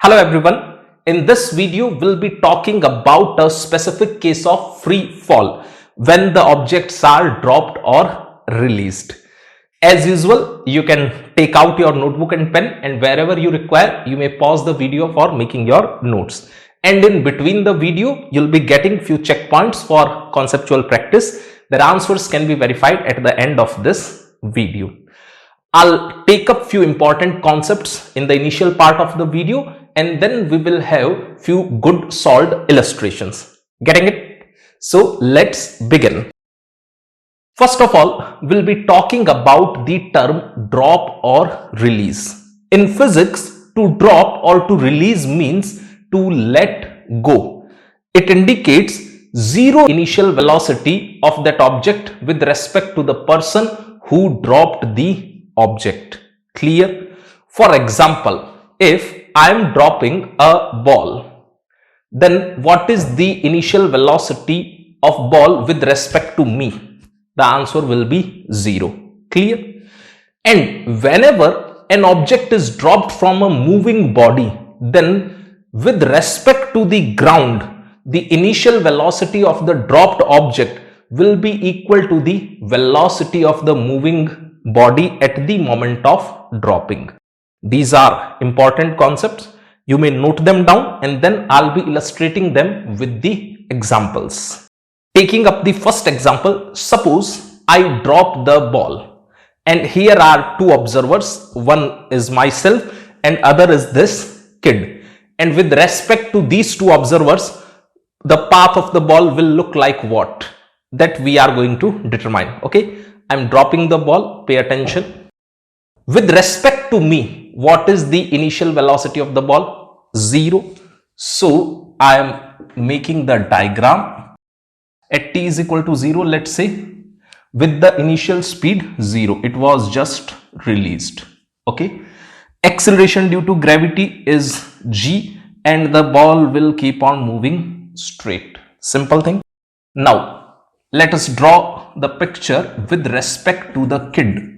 Hello everyone, in this video we'll be talking about a specific case of free fall when the objects are dropped or released. As usual, you can take out your notebook and pen, and wherever you require you may pause the video for making your notes. And in between the video you'll be getting few checkpoints for conceptual practice. Their answers can be verified at the end of this video. I'll take up few important concepts in the initial part of the video, and then we will have few good solved illustrations. Getting it? So let's begin. First of all, we'll be talking about the term drop or release. In physics, to drop or to release means to let go. It indicates zero initial velocity of that object with respect to the person who dropped the object. Clear? For example, if I am dropping a ball, then what is the initial velocity of ball with respect to me? The answer will be 0. Clear? And whenever an object is dropped from a moving body, then with respect to the ground, the initial velocity of the dropped object will be equal to the velocity of the moving body at the moment of dropping. These are important concepts. You may note them down, and then I'll be illustrating them with the examples. Taking up the first example, suppose I drop the ball, and here are two observers. One is myself and other is this kid. And with respect to these two observers, the path of the ball will look like what? That we are going to determine. Okay, I'm dropping the ball, pay attention. With respect to me, what is the initial velocity of the ball? 0. So I am making the diagram at t is equal to 0, let's say, with the initial speed 0. It was just released. Okay, acceleration due to gravity is g, and the ball will keep on moving straight. Simple thing. Now let us draw the picture with respect to the kid.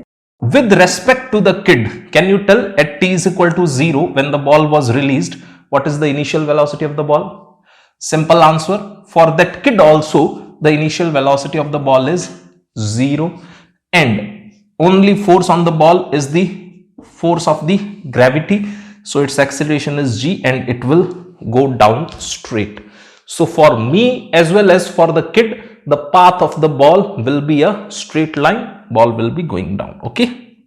With respect to the kid, can you tell at t is equal to 0 when the ball was released, what is the initial velocity of the ball? Simple answer. For that kid also, the initial velocity of the ball is 0, and only force on the ball is the force of the gravity. So its acceleration is g, and it will go down straight. So for me as well as for the kid, the path of the ball will be a straight line. Ball will be going down. Okay,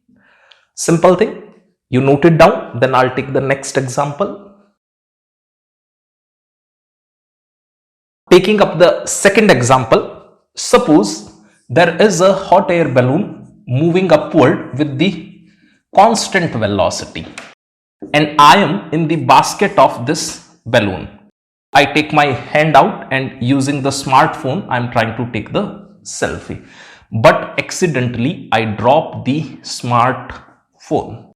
simple thing. You note it down. Then I'll take the next example. Taking up the second example, suppose there is a hot air balloon moving upward with the constant velocity, and I am in the basket of this balloon. I take my hand out, and using the smartphone I am trying to take the selfie, but accidentally I drop the smartphone.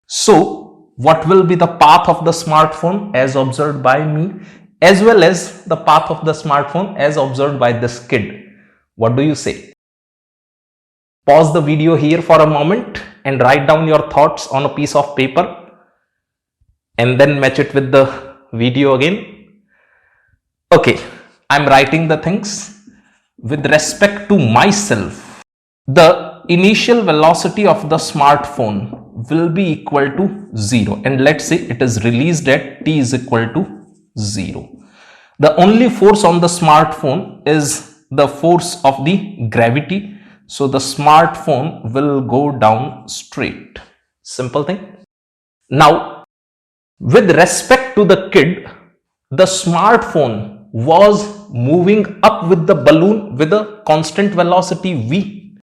So what will be the path of the smartphone as observed by me, as well as the path of the smartphone as observed by this kid? What do you say? Pause the video here for a moment and write down your thoughts on a piece of paper, and then match it with the video again. Okay, I'm writing the things. With respect to myself, the initial velocity of the smartphone will be equal to 0, and let's say it is released at t is equal to 0. The only force on the smartphone is the force of the gravity, so the smartphone will go down straight. Simple thing. Now with respect to the kid, the smartphone was moving up with the balloon with a constant velocity v.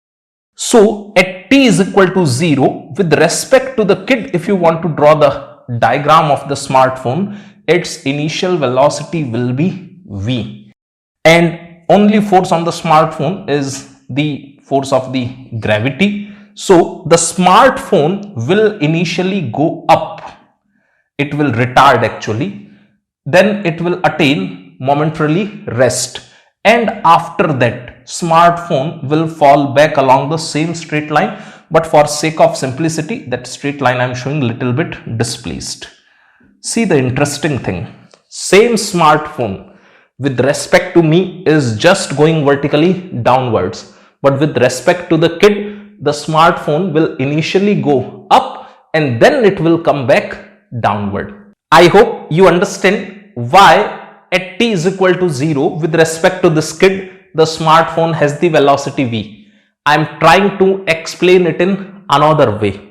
So at t is equal to 0, with respect to the kid, if you want to draw the diagram of the smartphone, its initial velocity will be v, and only force on the smartphone is the force of the gravity. So the smartphone will initially go up. It will retard actually, then it will attain momentarily rest, and after that smartphone will fall back along the same straight line, but for sake of simplicity that straight line I am showing little bit displaced. See the interesting thing, same smartphone with respect to me is just going vertically downwards, but with respect to the kid, the smartphone will initially go up and then it will come back downward. I hope you understand why at t is equal to 0 with respect to this kid, the smartphone has the velocity v. I am trying to explain it in another way.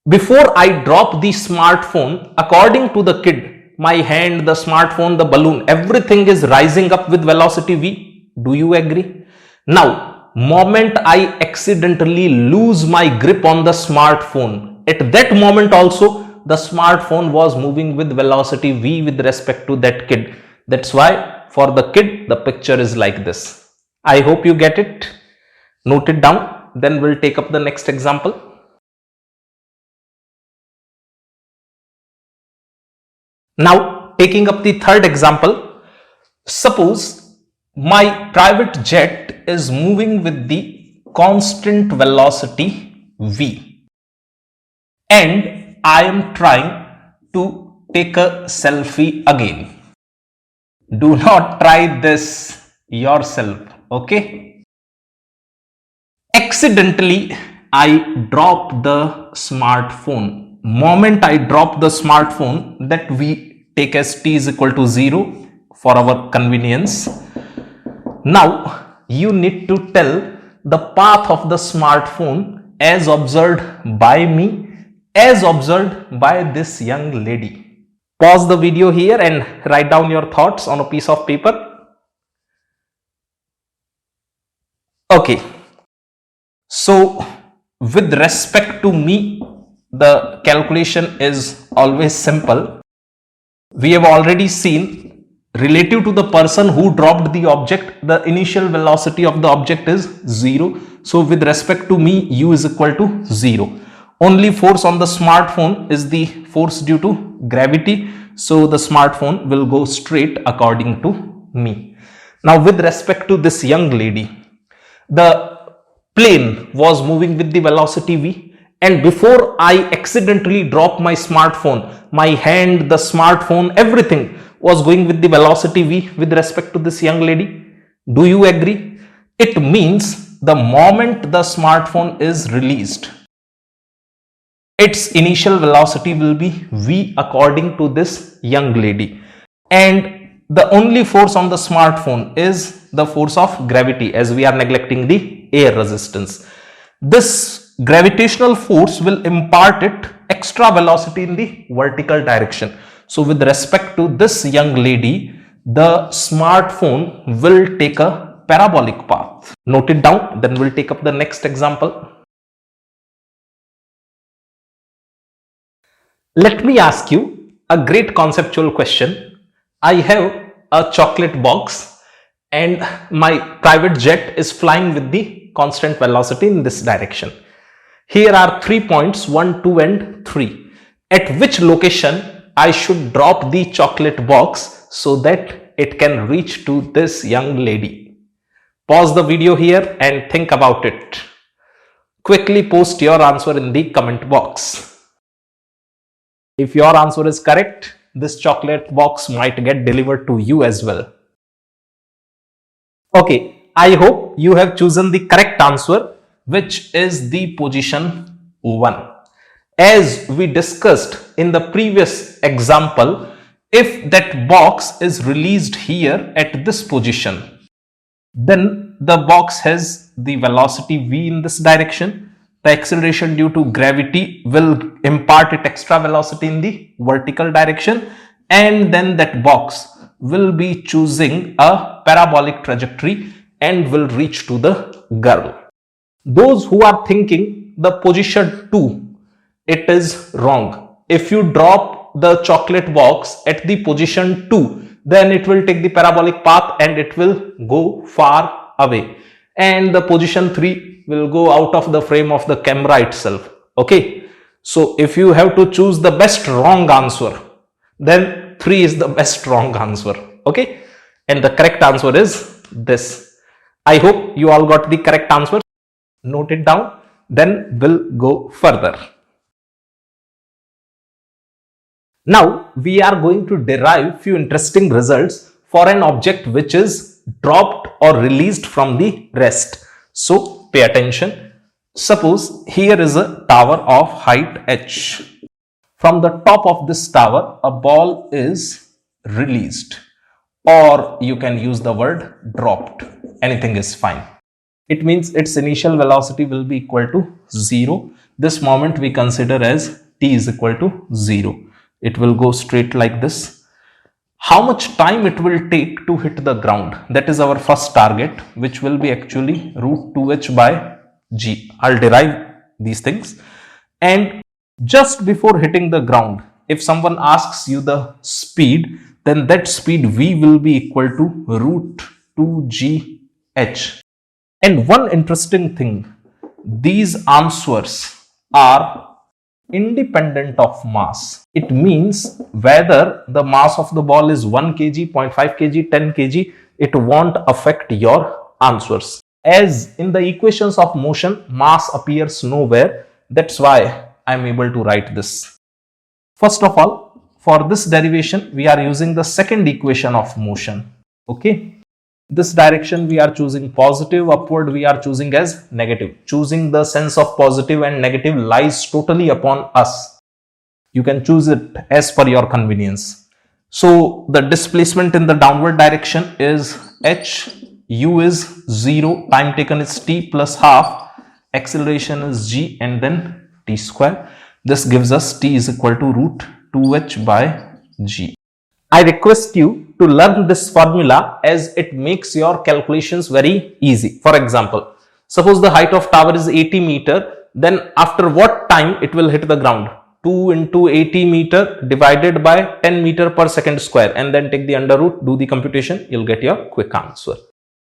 Before I drop the smartphone, according to the kid, my hand, the smartphone, the balloon, everything is rising up with velocity v. Do you agree? Now, moment I accidentally lose my grip on the smartphone, at that moment also, the smartphone was moving with velocity v with respect to that kid. That's why for the kid, the picture is like this. I hope you get it. Note it down. Then we'll take up the next example. Now, taking up the third example, suppose my private jet is moving with the constant velocity v and I am trying to take a selfie again. Do not try this yourself, okay? Accidentally, I drop the smartphone. Moment I drop the smartphone, that we take as t is equal to 0 for our convenience. Now, you need to tell the path of the smartphone as observed by me, as observed by this young lady. Pause the video here and write down your thoughts on a piece of paper. Okay. So, with respect to me, the calculation is always simple. We have already seen relative to the person who dropped the object, the initial velocity of the object is 0. So with respect to me, u is equal to 0. Only force on the smartphone is the force due to gravity. So the smartphone will go straight according to me. Now with respect to this young lady, the plane was moving with the velocity v. And before I accidentally drop my smartphone, my hand, the smartphone, everything was going with the velocity v with respect to this young lady. Do you agree? It means the moment the smartphone is released, its initial velocity will be v according to this young lady. And the only force on the smartphone is the force of gravity, as we are neglecting the air resistance. This gravitational force will impart it extra velocity in the vertical direction. So with respect to this young lady, the smartphone will take a parabolic path. Note it down, then we'll take up the next example. Let me ask you a great conceptual question. I have a chocolate box and my private jet is flying with the constant velocity in this direction. Here are 3 points, 1, 2 and 3. At which location I should drop the chocolate box so that it can reach to this young lady? Pause the video here and think about it. Quickly post your answer in the comment box. If your answer is correct, this chocolate box might get delivered to you as well. Okay, I hope you have chosen the correct answer, which is the position 1. As we discussed in the previous example, if that box is released here at this position, then the box has the velocity v in this direction. The acceleration due to gravity will impart it extra velocity in the vertical direction, and then that box will be choosing a parabolic trajectory and will reach to the girl. Those who are thinking the position 2, it is wrong. If you drop the chocolate box at the position 2, then it will take the parabolic path and it will go far away. And the position 3 will go out of the frame of the camera itself. Okay. So if you have to choose the best wrong answer, then 3 is the best wrong answer. Okay. And the correct answer is this. I hope you all got the correct answer. Note it down, then we'll go further. Now we are going to derive few interesting results for an object which is dropped or released from the rest. So pay attention. Suppose here is a tower of height h. From the top of this tower, a ball is released, or you can use the word dropped. Anything is fine. It means its initial velocity will be equal to 0. This moment we consider as t is equal to 0. It will go straight like this. How much time it will take to hit the ground? That is our first target, which will be actually root 2h by g. I'll derive these things. And just before hitting the ground, if someone asks you the speed, then that speed v will be equal to root 2gh. And one interesting thing, these answers are independent of mass. It means whether the mass of the ball is 1 kg, 0.5 kg, 10 kg, it won't affect your answers. As in the equations of motion, mass appears nowhere. That's why I am able to write this. First of all, for this derivation, we are using the second equation of motion. Okay. This direction we are choosing positive, upward we are choosing as negative. Choosing the sense of positive and negative lies totally upon us. You can choose it as per your convenience. So the displacement in the downward direction is h, u is 0, time taken is t plus half, acceleration is g and then t square. This gives us t is equal to root 2h by g. I request you to learn this formula as it makes your calculations very easy. For example, suppose the height of tower is 80 meter, then after what time it will hit the ground? 2 into 80 meter divided by 10 meter per second square, and then take the under root, do the computation, you'll get your quick answer.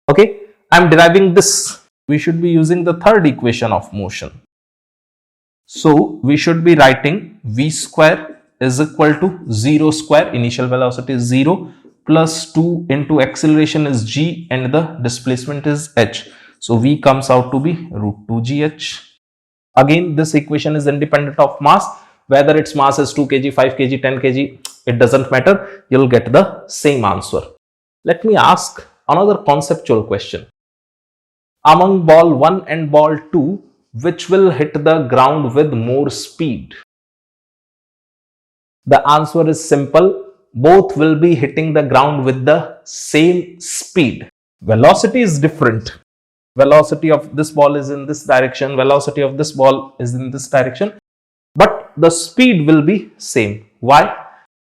Okay, I'm deriving this. We should be using the third equation of motion. So we should be writing v square is equal to 0 square, initial velocity is 0, plus 2 into acceleration is g and the displacement is h. So v comes out to be root 2gh. Again, this equation is independent of mass. Whether its mass is 2 kg, 5 kg, 10 kg, it doesn't matter. You'll get the same answer. Let me ask another conceptual question. Among ball 1 and ball 2, which will hit the ground with more speed? The answer is simple. Both will be hitting the ground with the same speed. Velocity is different. Velocity of this ball is in this direction. Velocity of this ball is in this direction. But the speed will be same. Why?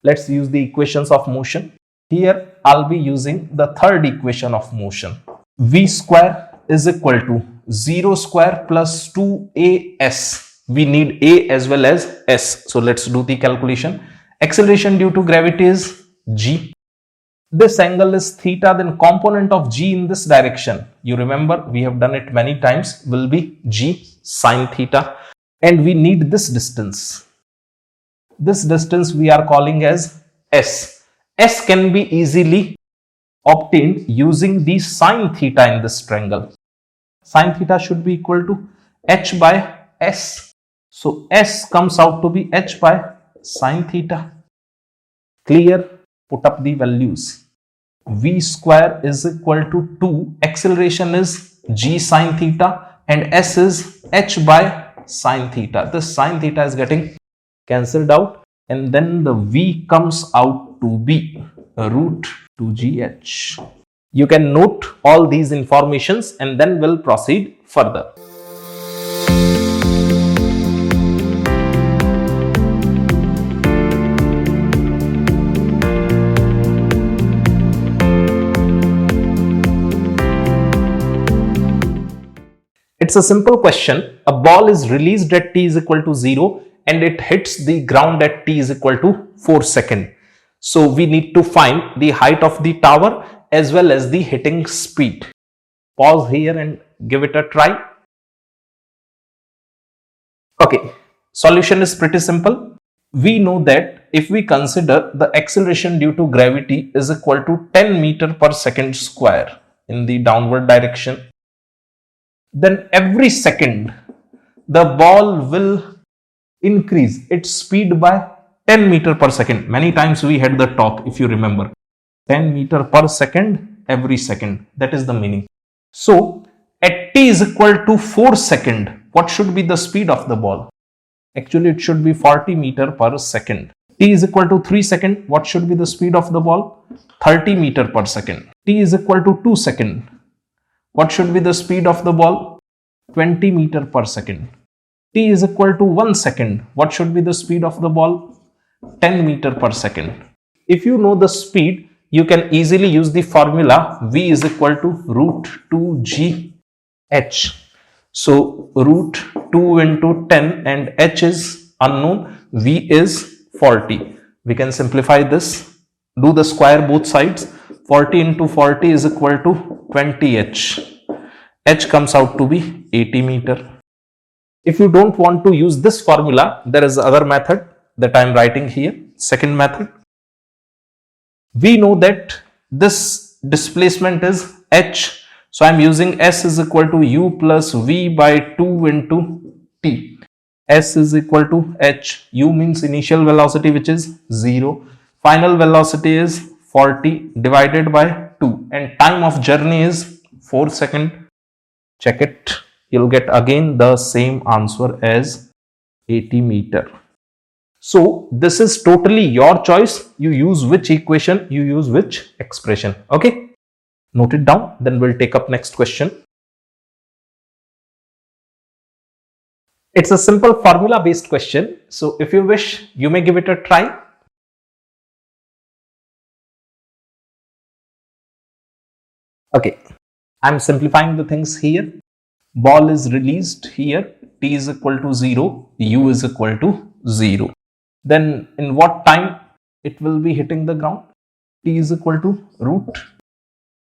Let's use the equations of motion. Here I'll be using the third equation of motion. V square is equal to 0 square plus 2as. We need a as well as s. So let's do the calculation. Acceleration due to gravity is g. This angle is theta, then component of g in this direction, you remember we have done it many times, will be g sine theta. And we need this distance. This distance we are calling as s. S can be easily obtained using the sine theta in this triangle. Sine theta should be equal to h by s. So s comes out to be h by sine theta. Clear? Put up the values. V square is equal to 2. Acceleration is g sine theta and s is h by sine theta. This sine theta is getting cancelled out, and then the v comes out to be root 2gh. You can note all these informations and then we'll proceed further. It's a simple question. A ball is released at t is equal to 0 and it hits the ground at t is equal to 4 seconds. So we need to find the height of the tower as well as the hitting speed. Pause here and give it a try. Okay, solution is pretty simple. We know that if we consider the acceleration due to gravity is equal to 10 meter per second square in the downward direction, then every second the ball will increase its speed by 10 meter per second. Many times we had the talk, if you remember. 10 meter per second every second. That is the meaning. So at t is equal to 4 second, what should be the speed of the ball? Actually, it should be 40 meter per second. T is equal to 3 second. What should be the speed of the ball? 30 meter per second. T is equal to 2 second. What should be the speed of the ball? 20 meter per second. T is equal to 1 second. What should be the speed of the ball? 10 meter per second. If you know the speed, you can easily use the formula V is equal to root 2 GH. So root 2 into 10 and H is unknown. V is 40. We can simplify this. Do the square both sides. 40 into 40 is equal to 20H. H comes out to be 80 meter. If you don't want to use this formula, there is other method that I am writing here. Second method. We know that this displacement is H. So I am using S is equal to U plus V by 2 into T. S is equal to H. U means initial velocity, which is 0. Final velocity is 40 divided by 2. And time of journey is 4 seconds. Check it. You'll get again the same answer as 80 meter. So this is totally your choice. You use which equation, you use which expression. Okay. Note it down. Then we'll take up next question. It's a simple formula based question. So if you wish, you may give it a try. Okay. I'm simplifying the things here. Ball is released here. T is equal to 0. U is equal to 0. Then in what time it will be hitting the ground? T is equal to root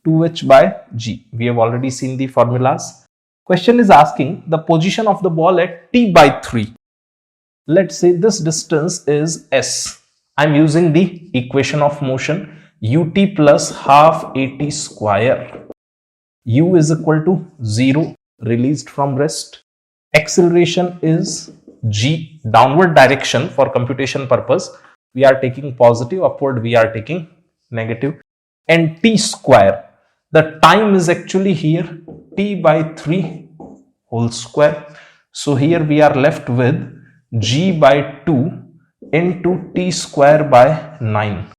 2H by G. We have already seen the formulas. Question is asking the position of the ball at T by 3. Let's say this distance is S. I'm using the equation of motion ut plus half at square. U is equal to 0, released from rest. Acceleration is G, downward direction for computation purpose. We are taking positive, upward we are taking negative. And T square. The time is actually here T by 3 whole square. So here we are left with G by 2 into T square by 9.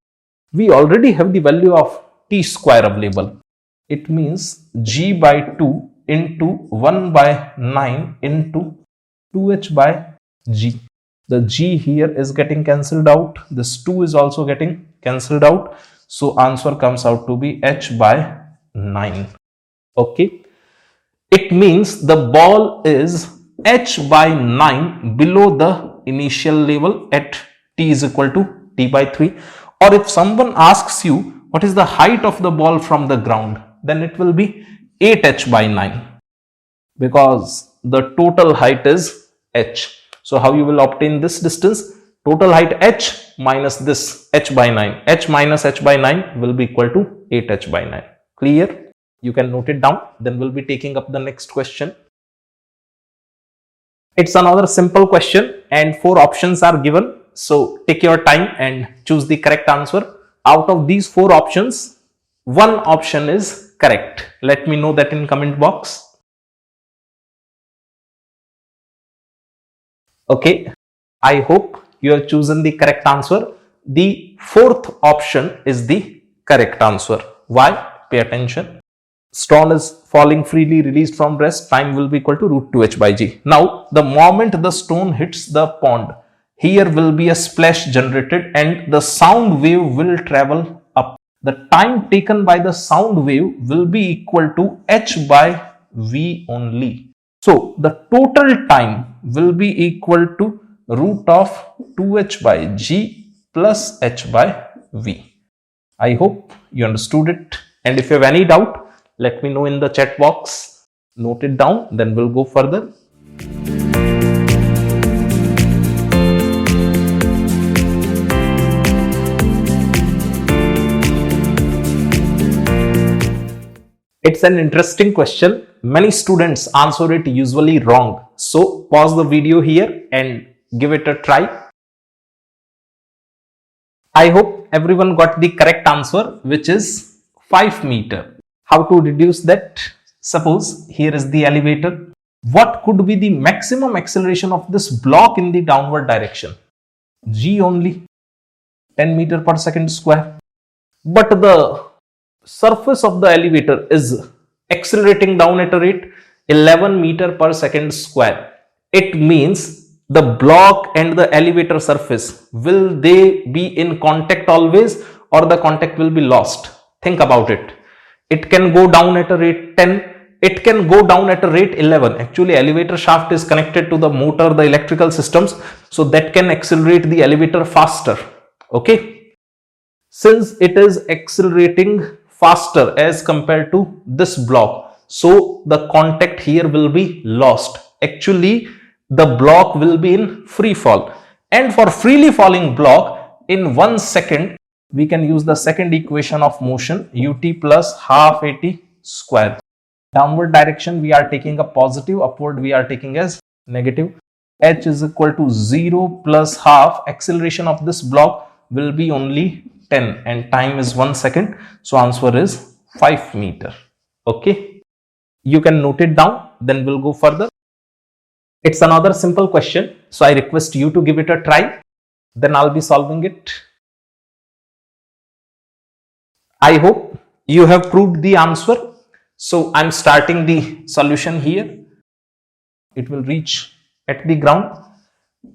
We already have the value of T square available. It means G by 2 into 1 by 9 into 2H by G. The G here is getting cancelled out. This 2 is also getting cancelled out. So answer comes out to be H by 9. Okay. It means the ball is H by 9 below the initial level at T is equal to T by 3. Or if someone asks you what is the height of the ball from the ground, then it will be 8H by 9 because the total height is H. So how you will obtain this distance? Total height H minus this H by 9. H minus H by 9 will be equal to 8H by 9. Clear? You can note it down. Then we'll be taking up the next question. It's another simple question and 4 options are given. So take your time and choose the correct answer. Out of these 4 options, one option is correct. Let me know that in comment box. Okay, I hope you have chosen the correct answer. The 4th option is the correct answer. Why? Pay attention. Stone is falling freely, released from rest. Time will be equal to root 2H by G. Now, the moment the stone hits the pond, here will be a splash generated and the sound wave will travel up. The time taken by the sound wave will be equal to H by V only. So the total time will be equal to root of 2H by G plus H by V. I hope you understood it. And if you have any doubt, let me know in the chat box. Note it down, then we'll go further. It's an interesting question. Many students answer it usually wrong. So pause the video here and give it a try. I hope everyone got the correct answer, which is 5 meter. How to reduce that? Suppose here is the elevator. What could be the maximum acceleration of this block in the downward direction? G only, 10 meter per second square. But the surface of the elevator is accelerating down at a rate 11 meter per second square. It means the block and the elevator surface, will they be in contact always, or the contact will be lost? Think about it. It can go down at a rate 10, it can go down at a rate 11. Actually, elevator shaft is connected to the motor, the electrical systems, so that can accelerate the elevator faster. Okay, since it is accelerating faster as compared to this block, so the contact here will be lost. Actually, the block will be in free fall, and for freely falling block, in 1 second we can use the second equation of motion, ut plus half at square. Downward direction we are taking a positive, upward we are taking as negative. H is equal to 0 plus half. Acceleration of this block will be only 10 and time is 1 second. So answer is 5 meter. Okay. You can note it down, then we'll go further. It's another simple question. So I request you to give it a try. Then I'll be solving it. I hope you have proved the answer. So I'm starting the solution here. It will reach at the ground.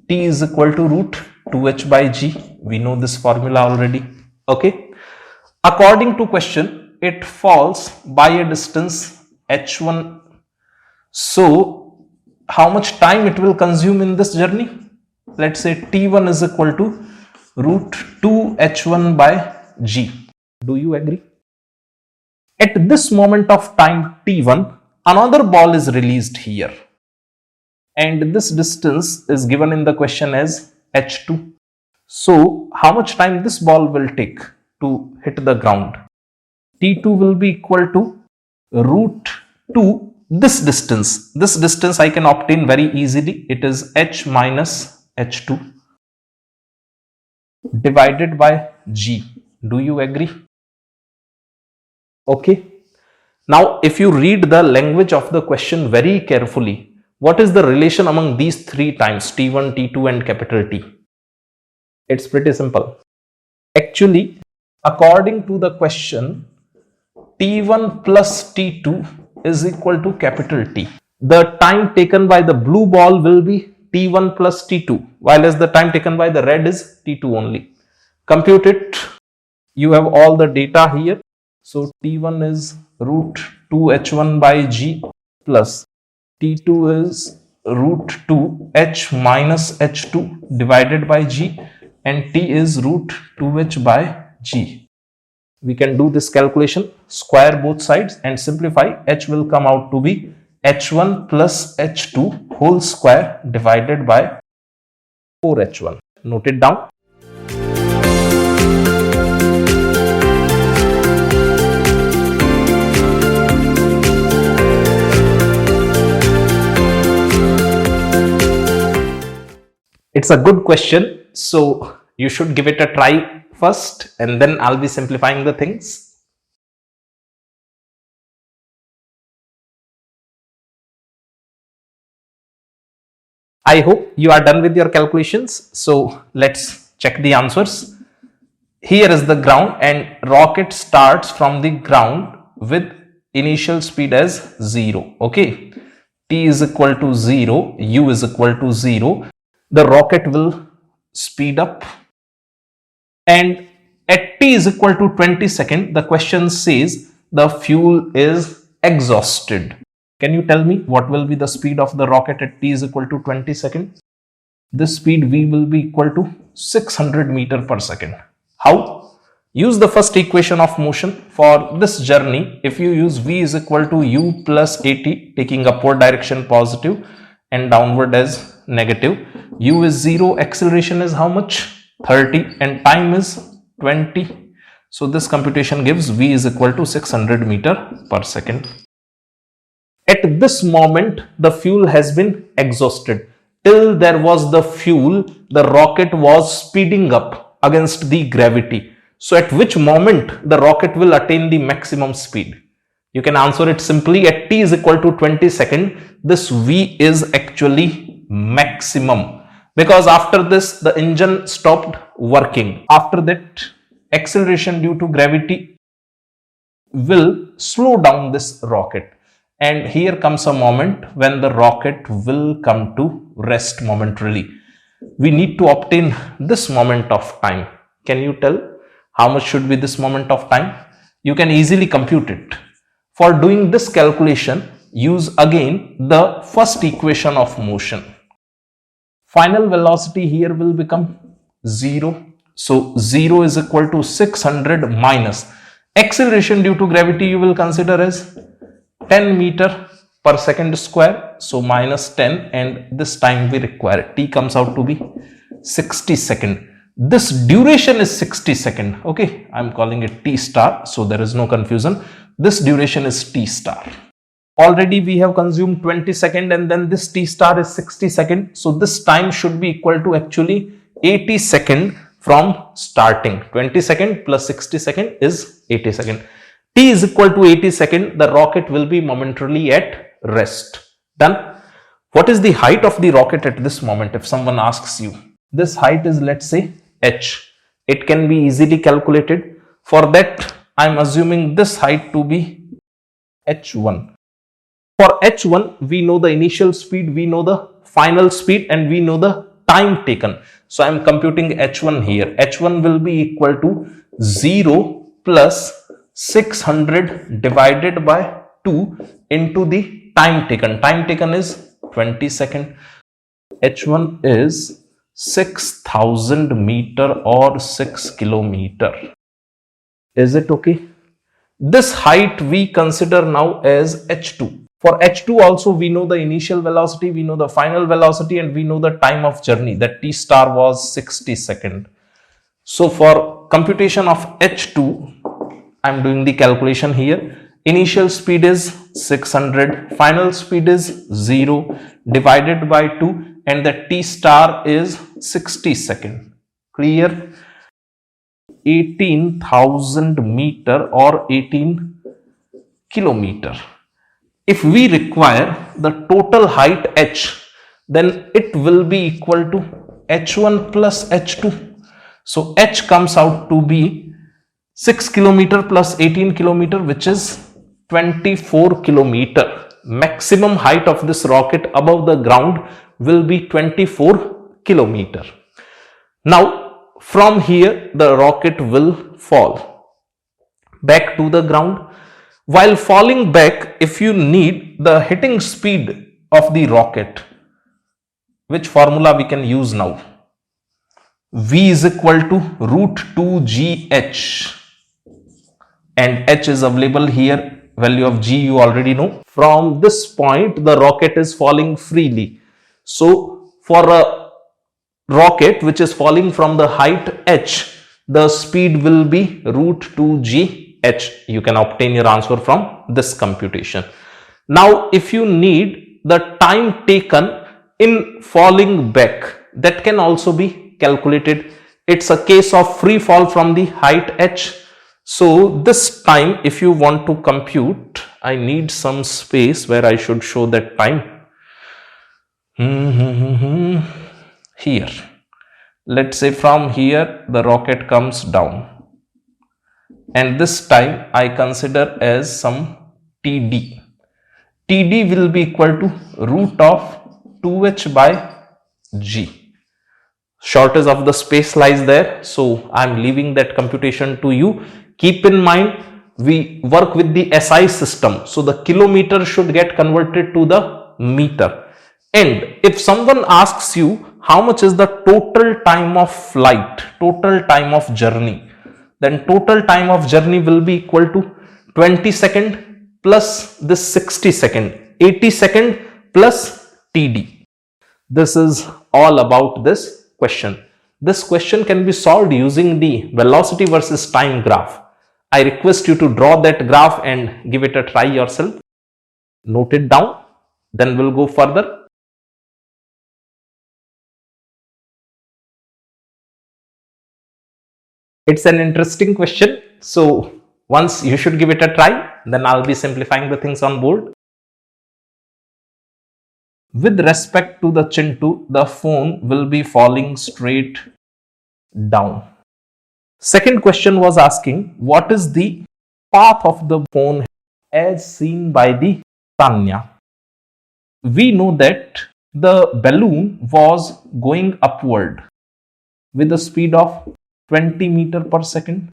T is equal to root 2h by g. We know this formula already. Okay. According to question, it falls by a distance h1. So how much time it will consume in this journey? Let's say T1 is equal to root 2h1 by g. Do you agree? At this moment of time T1, another ball is released here. And this distance is given in the question as h2. So how much time this ball will take to hit the ground? T2 will be equal to root 2, this distance. This distance I can obtain very easily. It is h minus h2 divided by g. Do you agree? Okay. Now, if you read the language of the question very carefully, what is the relation among these three times, T1, T2 and capital T? It's pretty simple. Actually, according to the question, T1 plus T2 is equal to capital T. The time taken by the blue ball will be T1 plus T2, while as the time taken by the red is T2 only. Compute it. You have all the data here. So T1 is root 2h1 by g plus T2 is root 2 h minus h2 divided by g, and T is root 2h by g. We can do this calculation, square both sides and simplify. H will come out to be h1 plus h2 whole square divided by 4h1. Note it down. It's a good question, so you should give it a try first and then I'll be simplifying the things. I hope you are done with your calculations, so let's check the answers. Here is the ground and rocket starts from the ground with initial speed as 0. Okay, T is equal to 0, U is equal to 0. The rocket will speed up, and at t is equal to 20 seconds, the question says the fuel is exhausted. Can you tell me what will be the speed of the rocket at t is equal to 20 seconds? This speed v will be equal to 600 meter per second. How? Use the first equation of motion for this journey. If you use v is equal to u plus at, taking upward direction positive and downward as negative, u is 0, acceleration is how much? 30 and time is 20. So this computation gives v is equal to 600 meter per second. At this moment, the fuel has been exhausted. Till there was the fuel, the rocket was speeding up. against the gravity. So at which moment the rocket will attain the maximum speed? You can answer it simply at t is equal to 20 seconds. This V is actually maximum, because after this the engine stopped working. After that, acceleration due to gravity will slow down this rocket, and here comes a moment when the rocket will come to rest momentarily. We need to obtain this moment of time. Can you tell how much should be this moment of time? You can easily compute it. For doing this calculation, use again the first equation of motion. Final velocity here will become 0. So 0 is equal to 600 minus acceleration due to gravity, you will consider as 10 meter per second square. So minus 10, and this time we require, t comes out to be 60 second. This duration is 60 second. Okay, I'm calling it t star, so there is no confusion. This duration is t star. Already we have consumed 20 second, and then this t star is 60 second. So this time should be equal to actually 80 second from starting. 20 second plus 60 second is 80 second. T is equal to 80 second. The rocket will be momentarily at rest. Done. What is the height of the rocket at this moment? If someone asks you, this height is, let's say, h. It can be easily calculated. For that, I'm assuming this height to be h1. For h1, we know the initial speed, we know the final speed, and we know the time taken. So I'm computing h1 here. h1 will be equal to 0 plus 600 divided by 2 into the time taken. Time taken is 20 seconds. h1 is 6000 meter or 6 kilometer. Is it okay? This height we consider now as h2. For h2 also, we know the initial velocity, we know the final velocity, and we know the time of journey, that t star was 60 seconds. So for computation of h2, I'm doing the calculation here. Initial speed is 600, final speed is 0 divided by 2, and the t star is 60 seconds. Clear? 18,000 meter or 18 kilometer. If we require the total height h, then it will be equal to h1 plus h2. So h comes out to be 6 kilometer plus 18 kilometer, which is 24 kilometer. Maximum height of this rocket above the ground will be 24 kilometer. Now from here the rocket will fall back to the ground. While falling back, if you need the hitting speed of the rocket, which formula we can use now? V is equal to root 2 GH, and H is available here. Value of G you already know. From this point, the rocket is falling freely. So for a rocket which is falling from the height h, the speed will be root 2 GH. You can obtain your answer from this computation. Now if you need the time taken in falling back, that can also be calculated. It's a case of free fall from the height h. So this time, if you want to compute, I need some space where I should show that time. Here, let's say from here the rocket comes down, and this time I consider as some TD. TD will be equal to root of 2h by g. Shortage of the space lies there, so I am leaving that computation to you. Keep in mind, we work with the SI system, so the kilometer should get converted to the meter. And if someone asks you how much is the total time of flight, total time of journey, then total time of journey will be equal to 20 second plus this 60 second, 80 second plus TD. This is all about this question. This question can be solved using the velocity versus time graph. I request you to draw that graph and give it a try yourself. Note it down, then we'll go further. It's an interesting question. So once you should give it a try, then I'll be simplifying the things on board. With respect to the Chintu, the phone will be falling straight down. Second question was asking what is the path of the phone as seen by the Tanya. We know that the balloon was going upward with a speed of 20 meter per second.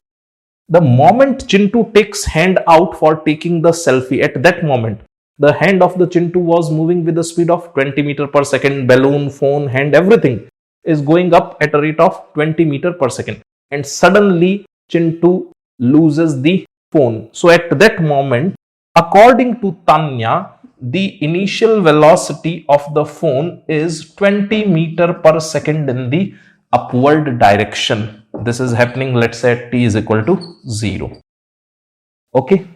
The moment Chintu takes hand out for taking the selfie, at that moment, the hand of the Chintu was moving with a speed of 20 meter per second. Balloon, phone, hand, everything is going up at a rate of 20 meter per second. And suddenly Chintu loses the phone. So at that moment, according to Tanya, the initial velocity of the phone is 20 meter per second in the upward direction. This is happening, let's say at t is equal to 0. Okay.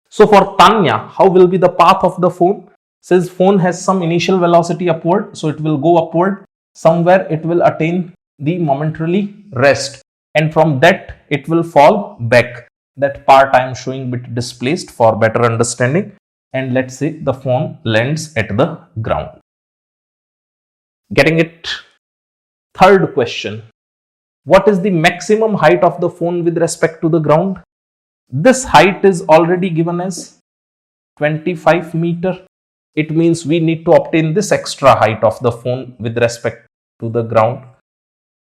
So for Tanya, how will be the path of the phone? Since phone has some initial velocity upward, so it will go upward. Somewhere it will attain the momentarily rest, and from that it will fall back. That part I am showing bit displaced for better understanding. And let's say the phone lands at the ground. Getting it? Third question. What is the maximum height of the phone with respect to the ground? This height is already given as 25 meter. It means we need to obtain this extra height of the phone with respect to the ground.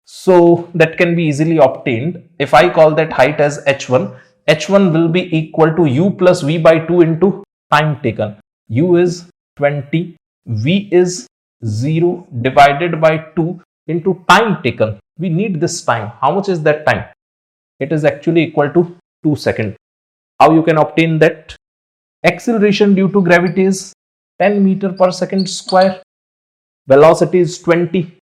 So that can be easily obtained. If I call that height as h1, h1 will be equal to u plus v by 2 into time taken. U is 20, v is 0 divided by 2 into time taken. We need this time. How much is that time? It is actually equal to 2 seconds. How you can obtain that? Acceleration due to gravity is 10 meter per second square. Velocity is 20.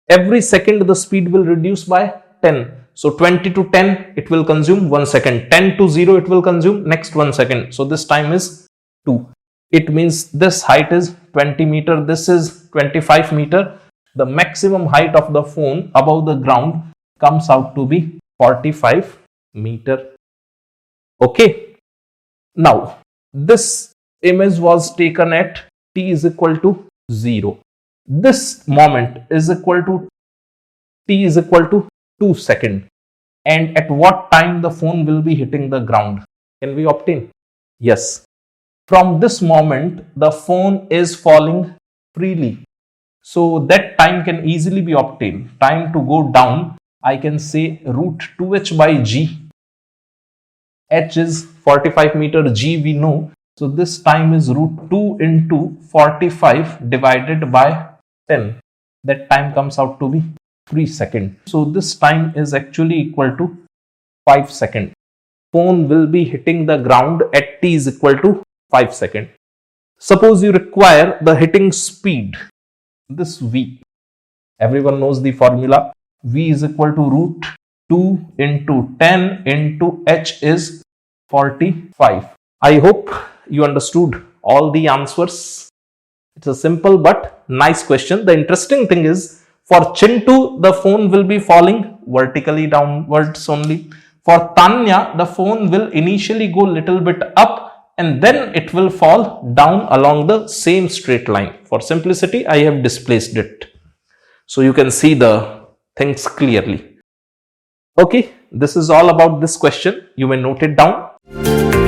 Every second the speed will reduce by 10. So 20 to 10 it will consume 1 second. 10 to 0 it will consume next 1 second. So this time is 2. It means this height is 20 meter. This is 25 meter. The maximum height of the phone above the ground comes out to be 45 meter. Okay. Now this image was taken at t is equal to 0. This moment is equal to t is equal to 2 seconds. And at what time the phone will be hitting the ground? Can we obtain? Yes. From this moment the phone is falling freely. So that time can easily be obtained. Time to go down, I can say root 2h by g. H is 45 meter, g we know. So this time is root 2 into 45 divided by 10. That time comes out to be 3 seconds. So this time is actually equal to 5 seconds. Phone will be hitting the ground at t is equal to 5 seconds. Suppose you require the hitting speed. This v, everyone knows the formula. V is equal to root 2 into 10 into h is 45. I hope you understood all the answers. It's a simple but nice question. The interesting thing is, for Chintu, the phone will be falling vertically downwards only. For Tanya, the phone will initially go little bit up and then it will fall down along the same straight line. For simplicity, I have displaced it, so you can see the things clearly. Okay, this is all about this question. You may note it down.